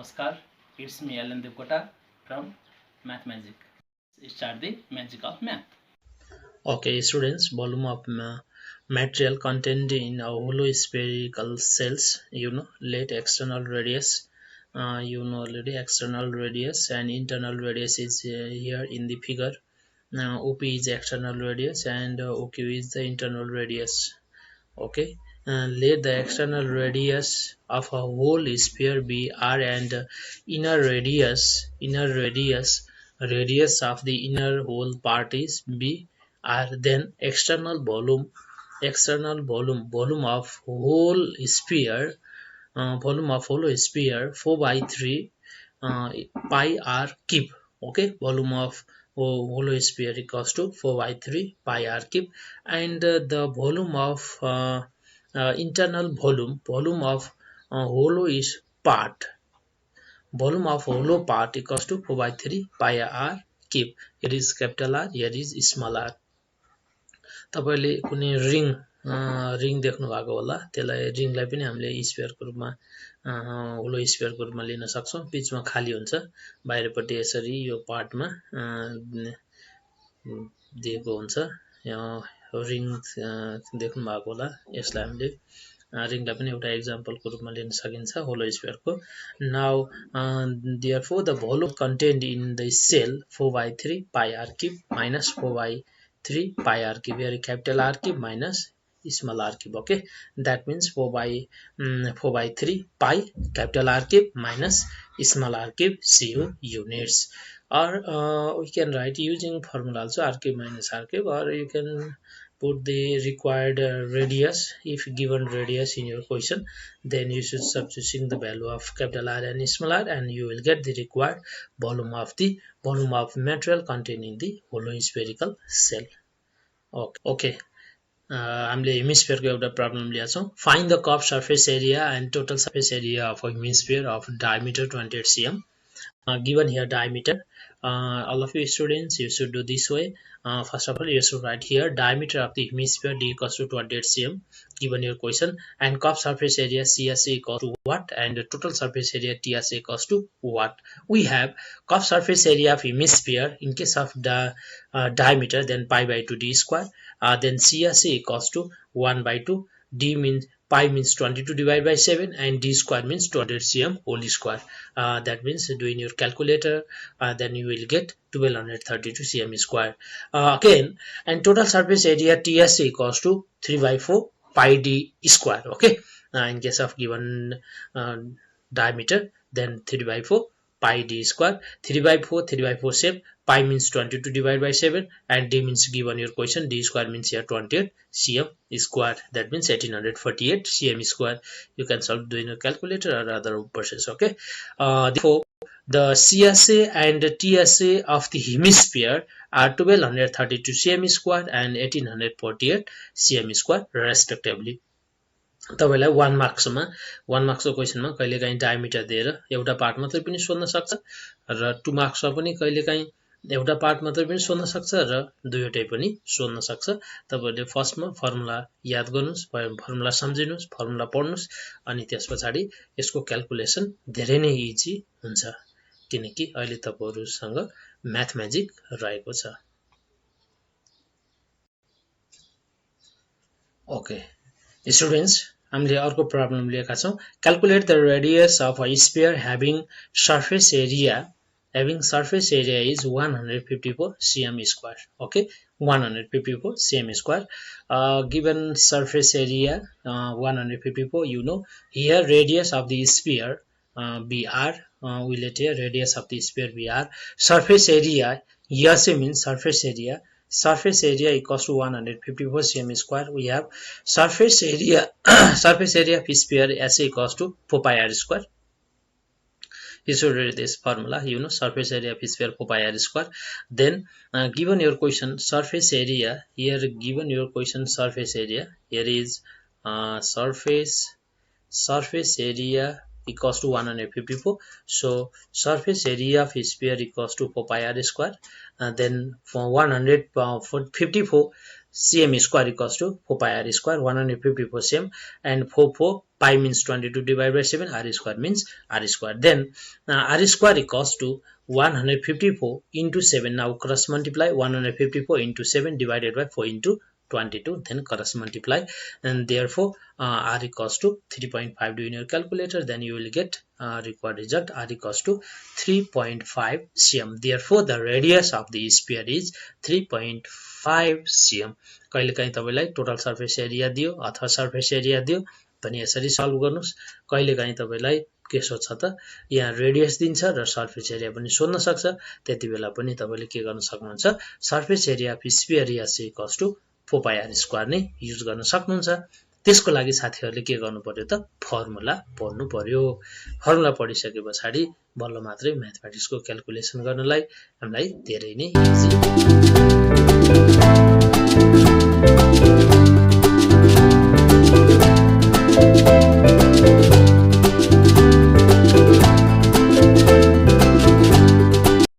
Namaskar, it's me Alan Devkota from Math Magic. Start the magic of math. Okay, students, volume of material contained in a hollow spherical cells, let external radius, already external radius and internal radius is here in the figure. Now, OP is external radius and OQ is the internal radius. Okay, let the external radius of a whole sphere be r and inner radius of the inner whole part is b r. Then volume of whole sphere, volume of whole sphere 4 by 3 pi r cube. Okay, volume of whole sphere equals to 4 by 3 pi r cube. And the volume of internal volume of hollow is part, volume of hollow part equals to 4 by 3 pi r cube. Here is capital R, here is small r. तपाईले कुनै ring देख्नु भएको होला, त्यसलाई रिङलाई पनि हामीले स्फियरको रूपमा होलो स्फियरको रूपमा लिन सक्छौं। बीचमा खाली हुन्छ, बाहिरपट्टि यसरी यो पार्टमा दिएको हुन्छ। रिङ देख्नु भएको होला, यसलाई हामीले रिङलाई पनि एउटा एक्जाम्पलको रूपमा लिन सकिन्छ होलो स्फियरको। Now therefore the volume contained in the cell 4 by 3 pi r cube minus 4 by 3 pi r cube, here capital R cube minus small r cube. Okay, that means 4 by 3 pi capital R cube minus small r cube cu units. Or we can write using formula also r cube minus r cube, or you can put the required radius. If given radius in your question, then you should substituting the value of capital R and small r, and you will get the required volume of material contained in the hollow spherical cell. Okay. हामीले हेमिस्फियरको एउटा problem लिएको छौं। Find the curve surface area end total surface area of a hemisphere of diameter 28 cm. Given here diameter, all of you students, you should do this way. First of all, you should write here diameter of the hemisphere d equals to 28 cm given your question, and curved surface area CSA equals to what, and the total surface area TSA equals to what. We have curved surface area of hemisphere in case of the diameter, then pi by 2 d square, then CSA equals to 1 by 2, d means pi means 22 divided by 7, and d square means 200 cm whole square. That means doing your calculator, then you will get 1232 cm square. Again, and total surface area TSA equals to 3 by 4 pi d square. Okay, in case of given diameter, then 3 by 4 pi d square. 3 by 4 same. Pi means 22 divided by 7, and d means given your question d square means here 28 cm square. That means 1848 cm square. You can solve doing a calculator or other process. Okay, therefore the CSA and TSA of the hemisphere are 1232 cm square and 1848 cm square respectively. तपाईलाई 1 मार्क्सको क्वेशनमा कहिलेकाहीँ diameter दिएर एउटा part मात्रै पनि सोध्न सक्छ, र 2 मार्क्समा पनि कहिलेकाहीँ एउटा पार्ट मात्रै पनि सोध्न सक्छ र दुईवटै पनि सोध्न सक्छ। तपाईले फर्स्टमा फर्मुला याद गर्नुस्, फर्मुला सम्झिनुस्, फर्मुला पढ्नुस्, अनि त्यसपछि यसको क्याल्कुलेसन धेरै नै इजी हुन्छ, किनकि अहिले तपाईहरुसँग म्याथ म्याजिक रहेको छ। ओके स्टुडेन्ट्स, हामीले अर्को प्रब्लम लिएका छौं। Calculate the radius of a sphere having surface area is 154 cm square. Okay, 154 cm square. Given surface area 154, you know here radius of the sphere br, we let here radius of the sphere br. Surface area, SA means surface area. Surface area equals to 154 cm square. We have surface area surface area of sphere SA equals to 4 pi r square. You should read this formula, you know, surface area of sphere 4 pi r square. Then given your question surface area, here given your question surface area, here is surface area equals to 154. So surface area of sphere equals to 4 pi r square. Then for 154, cm square equals to 4 pi r square, 154 cm, and 4 pi means 22 divided by 7, r square means r square. Then r square equals to 154 into 7. Now cross multiply 154 into 7 divided by 4 into 22, then cross multiply, and therefore r equals to 3.5. Do in your calculator, then you will get required result. R equals to 3.5 cm. Therefore the radius of the sphere is 3.5 cm. कहिलेकाहीँ तपाईलाई total surface area दियो अथवा surface area दियो भने यसरी solve गर्नुस्. कहिलेकाहीँ तपाईलाई के सोध्छ त यहाँ रेडियस दिन्छ र सर्फेस एरिया पनि सोध्न सक्छ. त्यति बेला पनि तपाईले के गर्न सक्नुहुन्छ, surface area of sphere equals to 4 pi r square नै युज गर्न सक्नुहुन्छ. त्यसको लागि साथीहरुले के गर्नु पर्यो त फर्मुला पढ्नु पर्यो. फर्मुला पढिसकेपछि बल्ल मात्रै म्याथमेटिक्सको क्याल्कुलेसन गर्नलाई हामीलाई धेरै नै इजी